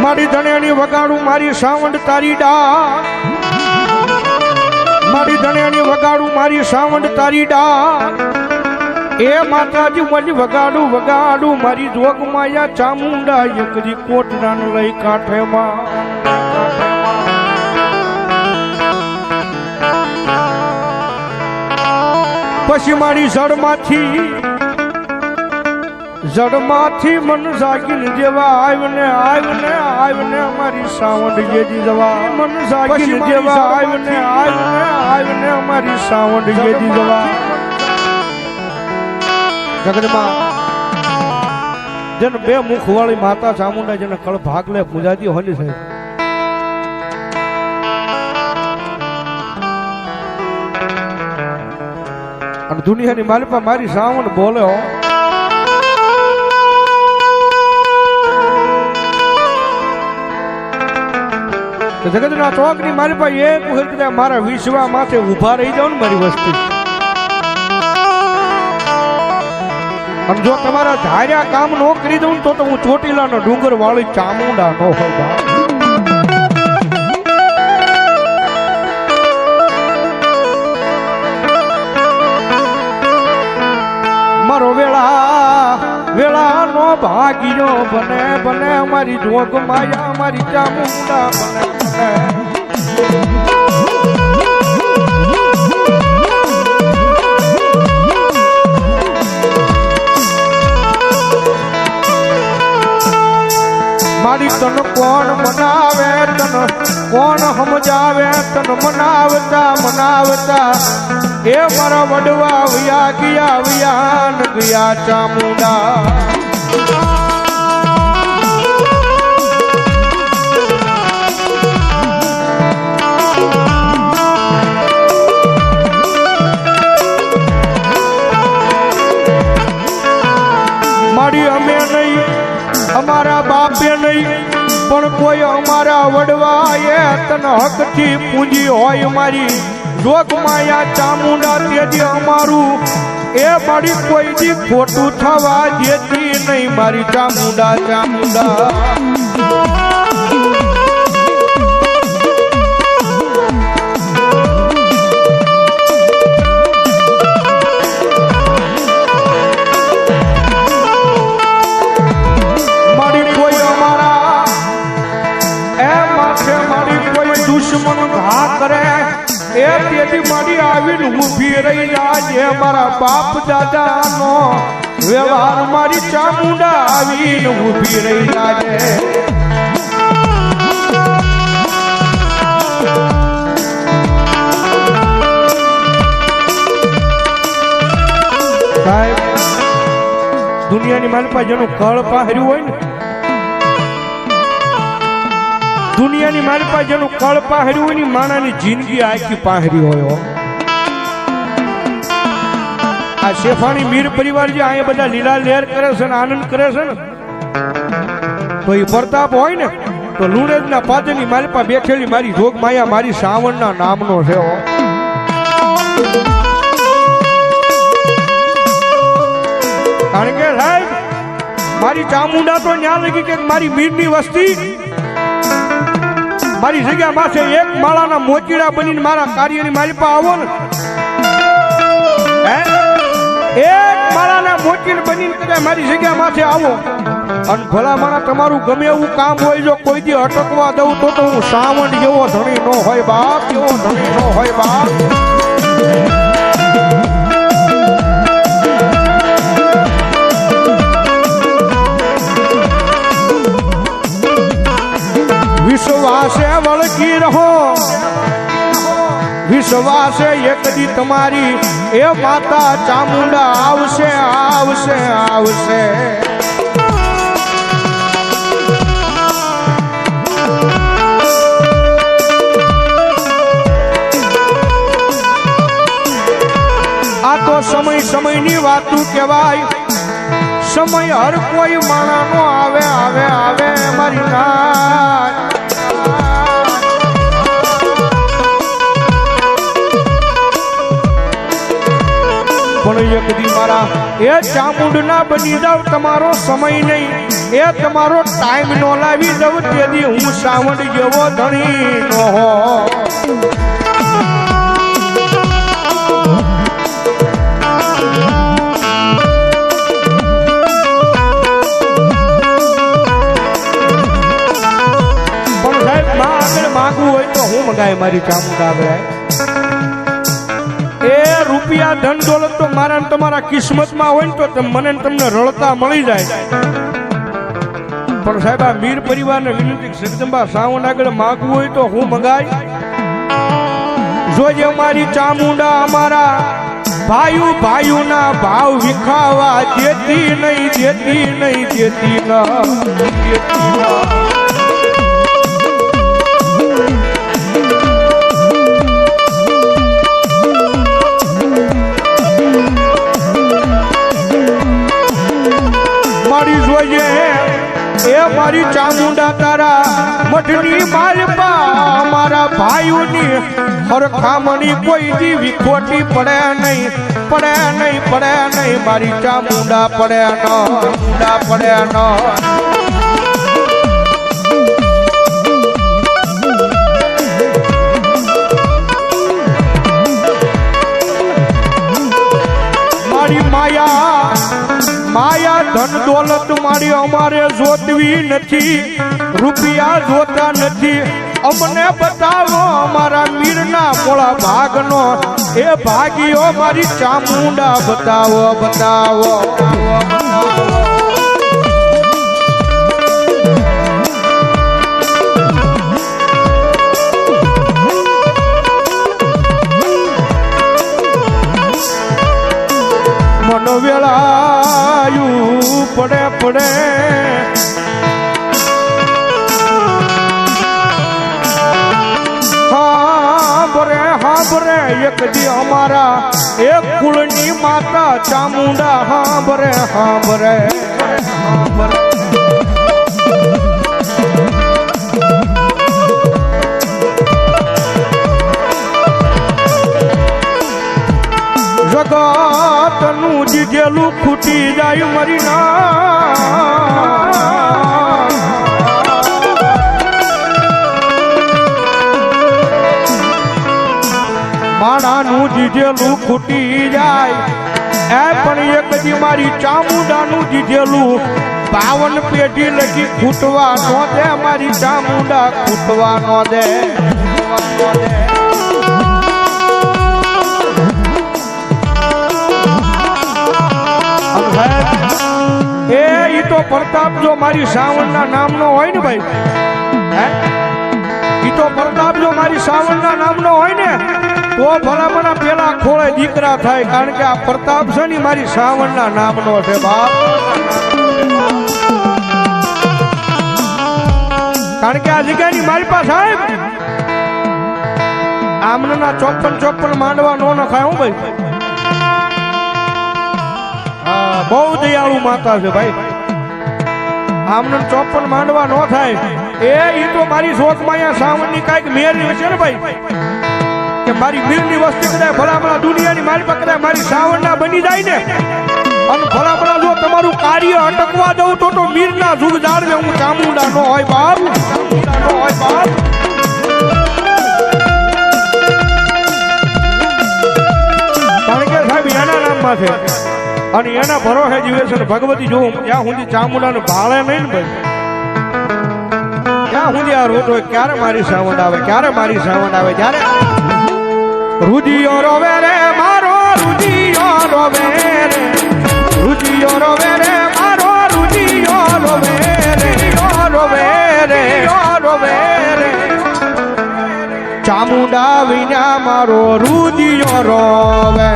મારી ધણિયાની વગાડું મારી સાવંડ તારી ડા, મારી ધણિયાની વગાડું મારી સાવંડ તારી ડા, એ માતાજી મળી વગાડું વગાડું મારી જોગ માયા ચામુંડા એકરી કોટડાને લઈ કાંઠેમાં. પછી મારી જડમાંથી મન જાગીને જેવા આવ્યને આવ્યને આવ્યને અમારી સાવંડ જેજી જવા મન જાગીને જેવા આવ્યને આવ્યને આવ્યને અમારી સાવંડ જેજી જવા. જગતમાં જેને બે મુખ વાળી માતા ચામુંડા જેને કળ ભાગલે પૂજાતી હોની છે. અને દુનિયાની માલિપા મારી સાવંડ બોલે હો. જગતના ચોકની મારી પાસે એક વખત મારા વિશ્વા માથે ઉભા રહી જાવ ને મારી વસ્તી. અને જો તમારા ધાર્યા કામ ન કરી દઉં તો હું ચોટીલાનો ડુંગર વાળી ચામુંડા નો હોય. મારો વેળા નો ભાગ્યો બને બને અમારી જોગ માયા અમારી ચામુંડા બને. મારી તન કોણ મનાવે તન કોણ સમજાવે તન મનાવતા મનાવતા એ મારા વડવા વયા ગયા વયાન ગયા ચામુંડા. મારી અમે નહીં અમારા બાપે નહીં પણ કોઈ અમારા વડવા એ તન હકથી પૂજી હોય મારી જોગ માયા ચામુંડા તેથી અમારું એ મારી કોઈ દી ખોટું થવા દેતી નહીં મારી ચામુંડા ચામુંડા. દુશ્મન ઘા કરે એ તેથી મારી આવીને ઊભી રહી જાય. મારા બાપ દાદા નો વ્યવહાર મારી ચામુંડા આવીને ઊભી રહી જાય. સાહેબ દુનિયાની માલપા જેનું કળ પહેર્યું હોય ને, દુનિયાની મારી પાસે જેનું કળ પહેર્યું હોય ને માણાની જિંદગી આખી પહેરી હોય. આ શેફાણી મીર પરિવાર જે અહીંયા બધા લીલા લહેર કરે છે ને આનંદ કરે છે ને, તો એ પ્રતાપ હોય ને તો લુણેજના પાદરની મારી પાસે બેઠેલી મારી જોગ માયા મારી સાવણના નામનો છે. કારણ કે સાહેબ મારી ચામુંડા તો ન્યા લગી કે મારી મીરની વસ્તી મારી જગ્યા માથે એક માળાના મોચીડા બનીને મારા કાર્યની મારી પાસે આવો ને, એક માળાના મોચીડ બનીને કદાચ મારી જગ્યા માથે આવો અને ભલા મારા તમારું ગમે એવું કામ હોય જો કોઈ દી અટકવા દઉં તો હું સાવંડ જેવો ધણી નો હોય બાપ, જેવો ધણી નો હોય બાપ. વિશ્વાસે વળગી રહો, વિશ્વાસે એક દી તમારી એ માતા ચામુંડા આવશે આવશે આવશે. આ તો સમયની વાતું કહેવાય. સમય હર કોઈ માણાનો આવે આવે આવે મારી નાથ. પણ એક દી મારા એ ચામુંડના બની જાવ તમારો સમય નહીં એ તમારો ટાઈમ નો લાવી દઉં તેથી હું સાવંડ જેવો ધણી નો હો માગવું હોય તો હું મગાય મારી ચામુંડા આગળ એ રૂપિયા ધન દોલત તો મારા તમારા કિસ્મતમાં હોય ને તો મને તમને રળતા મળી જાય પણ સાહેબ આ મીર પરિવારને વિનંતી જગદંબા સાવંડ આગળ માગવું હોય તો હું મગાય જોજે મારી ચામુંડા અમારા ભાઈઓના ભાવ વિખાવા જેતી નહીં જેતી નહીં જેતી ન એ મારી ચામુંડા તારા મઠની માલપા મારા ભાઈઓની હરખામણી કોઈ દી વિખોટી પડે નહીં પડે નહીં પડે નહીં મારી ચામુંડા પડે ન પડે ન મારી માયા ધન દોલત મારી અમારે જોતવી નથી રૂપિયા જોતા નથી અમને બતાવો અમારા મીરના મોળા ભાગનો એ ભાગીઓ મારી ચામુંડા બતાવો બતાવો મનો વેળાયું પડે પડે હાંભરે એક દી અમારા એક કુળની માતા ચામુંડા હાંભરે હાંભરે જગતનું જીજેલું ખૂટી જાય મરી માણાનું જીજેલું ખૂટી જાય એ પણ એક દી મારી ચામુંડાનું જીજેલું 52 પેઢી લગી ખૂટવા નો દે મારી ચામુંડા ખૂટવા નો દે એ ઈ તો પ્રતાપ જો મારી સાવણના નામનો હોય ને ભાઈ ઈ તો પ્રતાપ જો મારી સાવણના નામનો હોય ને તો ભલામણા પેલા ખોળે દીકરા થાય કારણ કે આ પ્રતાપ છે ને મારી સાવણના નામનો છે બાપ કારણ કે આ જગ્યાની મારી પાસે સાહેબ આમના 54 માંડવા નો નખાય હું ભાઈ બહુ દયાળુ માતા છે ભાઈ આમને 54 માંડવા નો થાય એ તો મારી શોધમાં અહીંયા સાવણની કાંઈક મેળવી હશે ને ભાઈ કે મારી મીરની વસ્તી કદાચ ભલામણા દુનિયાની મારી પાસે કદાચ મારી સાવણના બની જાય ને અને ભલામણા જો તમારું કાર્ય અટકવા દઉં તો મીરના જુગ જાળવે હું ચામુંડા નો હોય બાપ નો હોય બાપ કારણ કે સાહેબ એના નામમાં છે અને એના ભરોસે જીવે છે ભગવતી જોઉં ત્યાં સુધી ચામુંડાનું ભાળે નહીં ને ભાઈ ત્યાં સુધી આ રોજ હોય ક્યારે મારી સાવંડ આવે ક્યારે મારી સાવંડ આવે જ્યારે રુધિયો રોવે રે મારો રુધિયો રોવે રે રુધિયો રોવે રે મારો રુધિયો રોવે રે રોવે રે રોવે રે ચામુંડા વિના મારો રુધિયો રોવે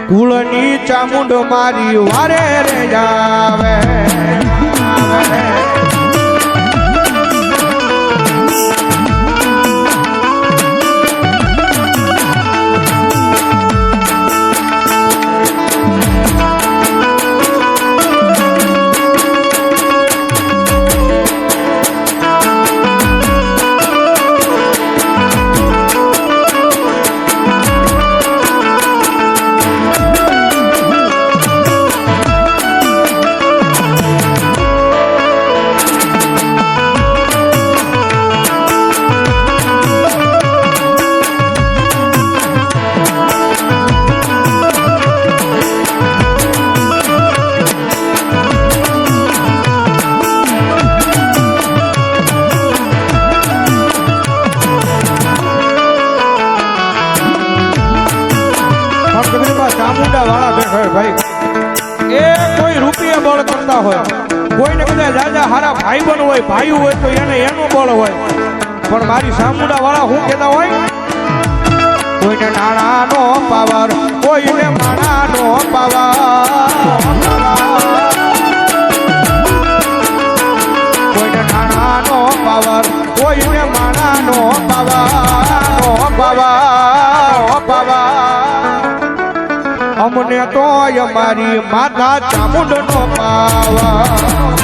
કુળની ચામુંડ મારી વારે રે જાવે જગદંબા ચામુંડા વાળા બેઠા હોય ભાઈ એ કોઈ રૂપિયા બળ કરતા હોય કોઈને કદાચ રાજા હારા ભાઈ બન હોય ભાઈ હોય તો એને એનું બળ હોય પણ મારી ચામુંડા વાળા શું કહેતા હોય કોઈને નાણાનો પાવર કોઈને માણાનો પાવર કોઈને નાણાનો પાવર કોઈને માણાનો પાવર અમને તો અમારી માતા ચામુંડનો પાવર